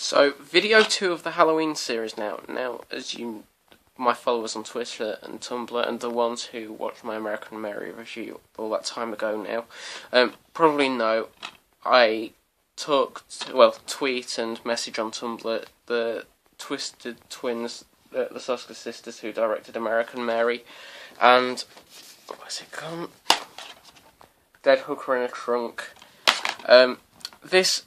So, video 2 of the Halloween series now. Now, as my followers on Twitter and Tumblr, and the ones who watched my American Mary review all that time ago now, probably know, I tweet and message on Tumblr the Twisted Twins, the Soska sisters who directed American Mary, and, what's it called? Dead Hooker in a Trunk. This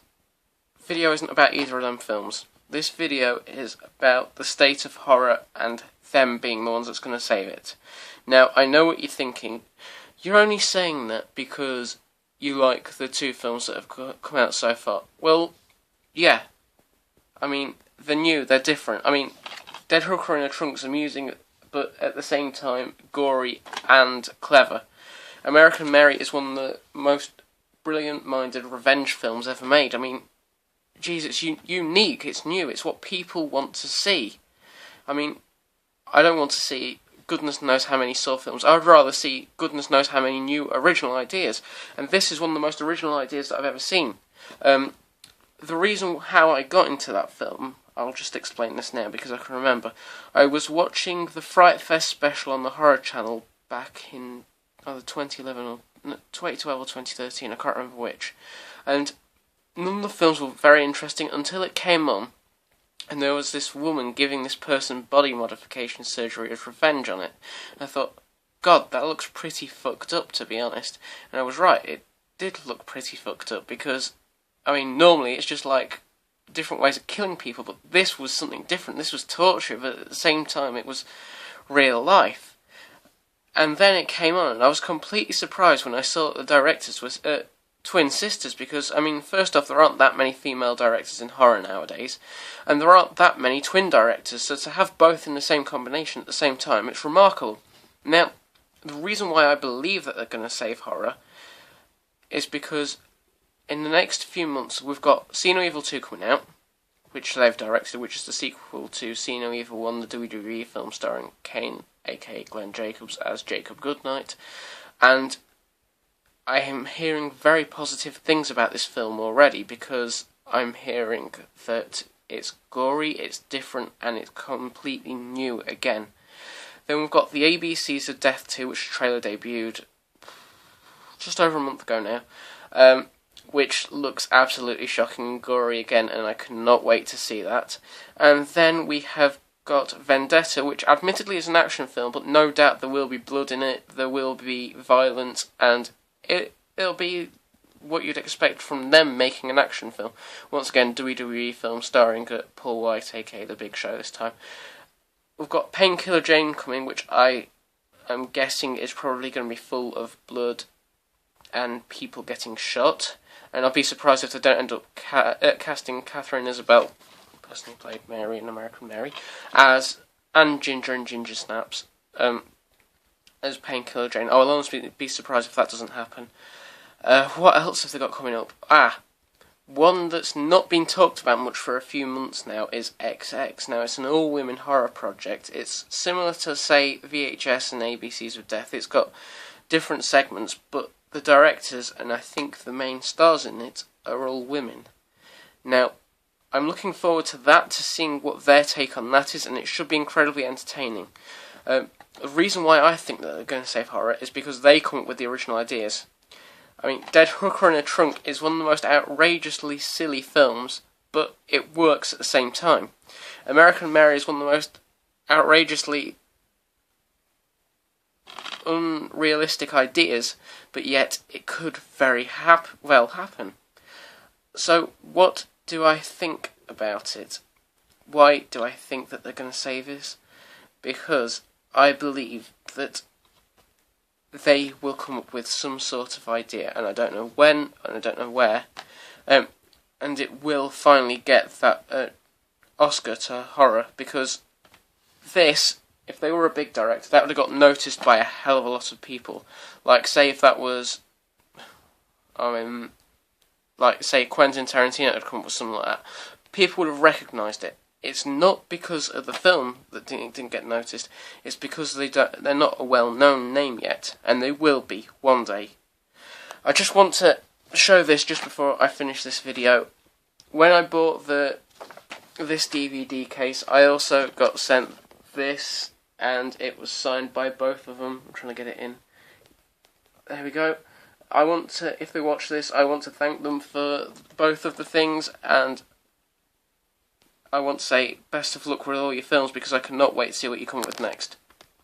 video isn't about either of them films. This video is about the state of horror and them being the ones that's going to save it. Now, I know what you're thinking. You're only saying that because you like the two films that have come out so far. Well, yeah. I mean, they're new, they're different. I mean, Dead Hooker in a Trunk's amusing, but at the same time, gory and clever. American Mary is one of the most brilliant-minded revenge films ever made. I mean, Jesus, it's unique, it's new, it's what people want to see. I mean, I don't want to see goodness knows how many Saw films. I would rather see goodness knows how many new original ideas. And this is one of the most original ideas that I've ever seen. The reason how I got into that film, I'll just explain this now because I can remember. I was watching the Fright Fest special on the Horror Channel back in either 2011 or 2012 or 2013, I can't remember which. And none of the films were very interesting until it came on, and there was this woman giving this person body modification surgery as revenge on it. And I thought, God, that looks pretty fucked up, to be honest. And I was right, it did look pretty fucked up, because, I mean, normally it's just like different ways of killing people, but this was something different. This was torture, but at the same time it was real life. And then it came on, and I was completely surprised when I saw that the directors was twin sisters, because, I mean, first off, there aren't that many female directors in horror nowadays, and there aren't that many twin directors, so to have both in the same combination at the same time, it's remarkable. Now, the reason why I believe that they're going to save horror is because in the next few months we've got See No Evil 2 coming out, which they've directed, which is the sequel to See No Evil 1, the WWE film starring Kane, aka Glenn Jacobs, as Jacob Goodnight, and I am hearing very positive things about this film already, because I'm hearing that it's gory, it's different, and it's completely new again. Then we've got the ABCs of Death 2, which trailer debuted just over a month ago now, which looks absolutely shocking and gory again, and I cannot wait to see that. And then we have got Vendetta, which admittedly is an action film, but no doubt there will be blood in it, there will be violence, and it'll be what you'd expect from them making an action film. Once again, WWE film starring Paul White, aka The Big Show this time. We've got Painkiller Jane coming, which I am guessing is probably going to be full of blood and people getting shot. And I'll be surprised if they don't end up casting Catherine Isabel, the person who played Mary in American Mary, and Ginger and Ginger Snaps, as Painkiller Jane. I'll honestly be surprised if that doesn't happen. What else have they got coming up? One that's not been talked about much for a few months now is XX. Now, it's an all-women horror project. It's similar to, say, VHS and ABCs of Death. It's got different segments, but the directors, and I think the main stars in it, are all women. Now, I'm looking forward to that, to seeing what their take on that is, and it should be incredibly entertaining. The reason why I think that they're going to save horror is because they come up with the original ideas. I mean, Dead Hooker in a Trunk is one of the most outrageously silly films, but it works at the same time. American Mary is one of the most outrageously unrealistic ideas, but yet it could very well happen. So, what do I think about it? Why do I think that they're going to save this? Because I believe that they will come up with some sort of idea, and I don't know when, and I don't know where, and it will finally get that Oscar to horror, because this, if they were a big director, that would have got noticed by a hell of a lot of people. Like, say if that was, say Quentin Tarantino had come up with something like that, people would have recognised it. It's not because of the film that didn't get noticed, it's because they're not a well-known name yet, and they will be one day. I just want to show this just before I finish this video. When I bought the this DVD case. I also got sent this, and it was signed by both of them. I'm trying to get it in. There we go. I want to, if they watch this, I want to thank them for both of the things, and I want to say best of luck with all your films, because I cannot wait to see what you come up with next.